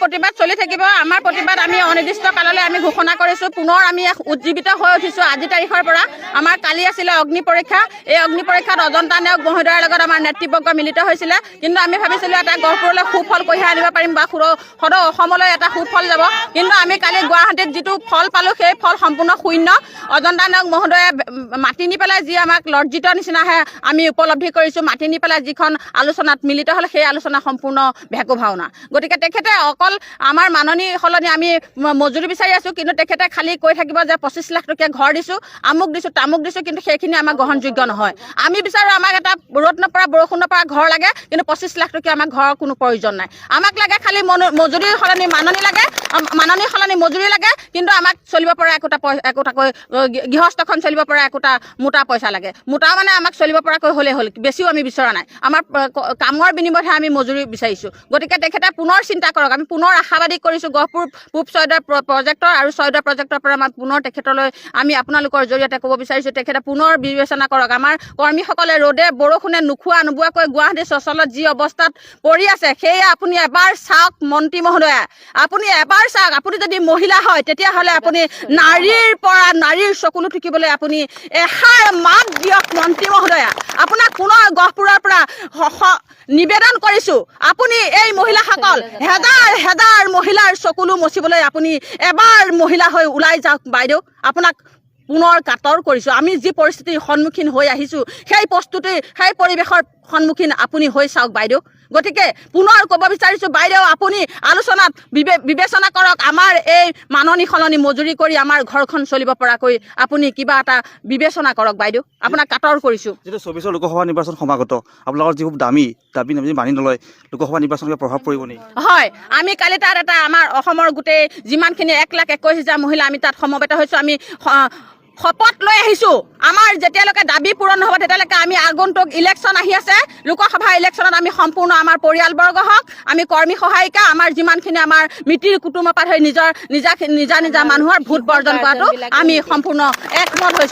প্ৰতিবাদ চলি থাকিব। আমাৰ প্ৰতিবাদ আমি অনিৰ্দিষ্ট কাললৈ আমি ঘোষণা কৰিছোঁ। পুনৰ আমি উজ্জীৱিত হৈ উঠিছোঁ। আজি তাৰিখৰ পৰা আমাৰ কালি আছিলে অগ্নি পৰীক্ষা। এই অগ্নি পৰীক্ষাত অজন্তা নেওগ মহোদয়ৰ লগত আমাৰ নেতৃবৰ্গ মিলিত হৈছিলে। কিন্তু আমি ভাবিছিলোঁ এটা গহপুৰলৈ সুফল কঢ়িয়াই আনিব পাৰিম বা সদৌ অসমলৈ এটা সুফল যাব। কিন্তু আমি কালি গুৱাহাটীত যিটো ফল পালোঁ সেই ফল সম্পূৰ্ণ শূন্য। অজন্তা নেওগ মহোদয়ে মাতি নি পেলাই যি আমাক লজ্জিত নিচিনাহে আমি উপলব্ধি কৰিছোঁ। মাতি নি পেলাই যিখন আলোচনাত মিলিত হ'ল সেই আলোচনা সম্পূৰ্ণ ভেকু ভাওনা। গতিকে তেখেতে অকল আমাৰ মাননি সলনি আমি মজুৰি বিচাৰি আছোঁ। কিন্তু তেখেতে খালি কৈ থাকিব যে 25 লাখ টকীয়া ঘৰ দিছোঁ, আমুক দিছোঁ, তামুক দিছোঁ। কিন্তু সেইখিনি আমাৰ গ্ৰহণযোগ্য নহয়। আমি বিচাৰোঁ আমাক এটা ৰ'দ নপৰা বৰষুণ নপৰা ঘৰ লাগে। কিন্তু 25 লাখ টকীয়া আমাক ঘৰৰ কোনো প্ৰয়োজন নাই। আমাক লাগে খালি মজুৰিৰ সলনি মাননি লাগে, মাননিৰ সলনি মজুৰি লাগে। কিন্তু আমাক চলিব পৰা একোটাকৈ গৃহস্থখন চলিব পৰা একোটা মোটা পইচা লাগে। মোটা মানে আমাক চলিব পৰাকৈ হ'লেই হ'ল, বেছিও আমি বিচৰা নাই। আমাৰ কামৰ বিনিময়তহে আমি মজুৰি বিচাৰিছোঁ। গতিকে তেখেতে পুনৰ চিন্তা কৰক। আমি পুনৰ আশাবাদী কৰিছোঁ গহপুৰ পূব ছয়দৰ প্ৰজেক্টৰ আৰু ছয়দৰ প্ৰজেক্টৰ পৰা আমাৰ পুনৰ তেখেতলৈ আমি আপোনালোকৰ জৰিয়তে ক'ব বিচাৰিছোঁ তেখেতে পুনৰ বিবেচনা কৰক। আমাৰ কৰ্মীসকলে ৰ'দে বৰষুণে নোখোৱাকৈ গুৱাহাটী চচলত যি অৱস্থাত পৰি আছে সেয়া আপুনি এবাৰ চাওক মন্ত্ৰী মহোদয়া। আপুনি এবাৰ চাওক। আপুনি যদি মহিলা হয় তেতিয়াহ'লে আপুনি নাৰীৰ চকুলো টুকিবলৈ আপুনি এষাৰ মাত দিয়ক মন্ত্ৰী মহোদয়া। আপোনাক পুনৰ গহপুৰৰ পৰা নিবেদন কৰিছোঁ আপুনি এই মহিলাসকল হেজাৰ মহিলাৰ চকুলো মচিবলৈ আপুনি এবাৰ মহিলা হৈ ওলাই যাওক বাইদেউ। আপোনাক পুনৰ কাতৰ কৰিছোঁ। আমি যি পৰিস্থিতিৰ সন্মুখীন হৈ আহিছোঁ সেই পৰিৱেশৰ সন্মুখীন আপুনি হৈ চাওক বাইদেউ। গতিকে পুনৰ ক'ব বিচাৰিছোঁ বাইদেউ আপুনি আলোচনাত বিবেচনা কৰক। আমাৰ এই মাননি সলনি মজুৰি কৰি আমাৰ ঘৰখন চলিব পৰাকৈ আপুনি কিবা এটা বিবেচনা কৰক বাইদেউ। আপোনাক কাতৰ কৰিছোঁ। যিটো 24 লোকসভা নিৰ্বাচন সমাগত আপোনালোকৰ যিবোৰ দাবী মানি নলয় লোকসভা নিৰ্বাচনত প্ৰভাৱ পৰিব নেকি? হয়, আমি কালি তাত এটা আমাৰ অসমৰ গোটেই যিমানখিনি 1,21,000 মহিলা আমি তাত সমবেত হৈছোঁ। আমি শপত লৈ আহিছোঁ আমাৰ যেতিয়ালৈকে দাবী পূৰণ নহ'ব তেতিয়ালৈকে আমি আগন্তুক ইলেকশ্যন আহি আছে। লোকসভা ইলেকশ্যনত আমি সম্পূৰ্ণ আমাৰ পৰিয়ালবৰ্গ হওক, আমি কৰ্মী সহায়িকা, আমাৰ যিমানখিনি আমাৰ মিতিৰ কুটুমৰ পৰা ধৰি নিজা মানুহৰ ভোট বৰ্জন কৰাটো আমি সম্পূৰ্ণ একমত হৈছোঁ।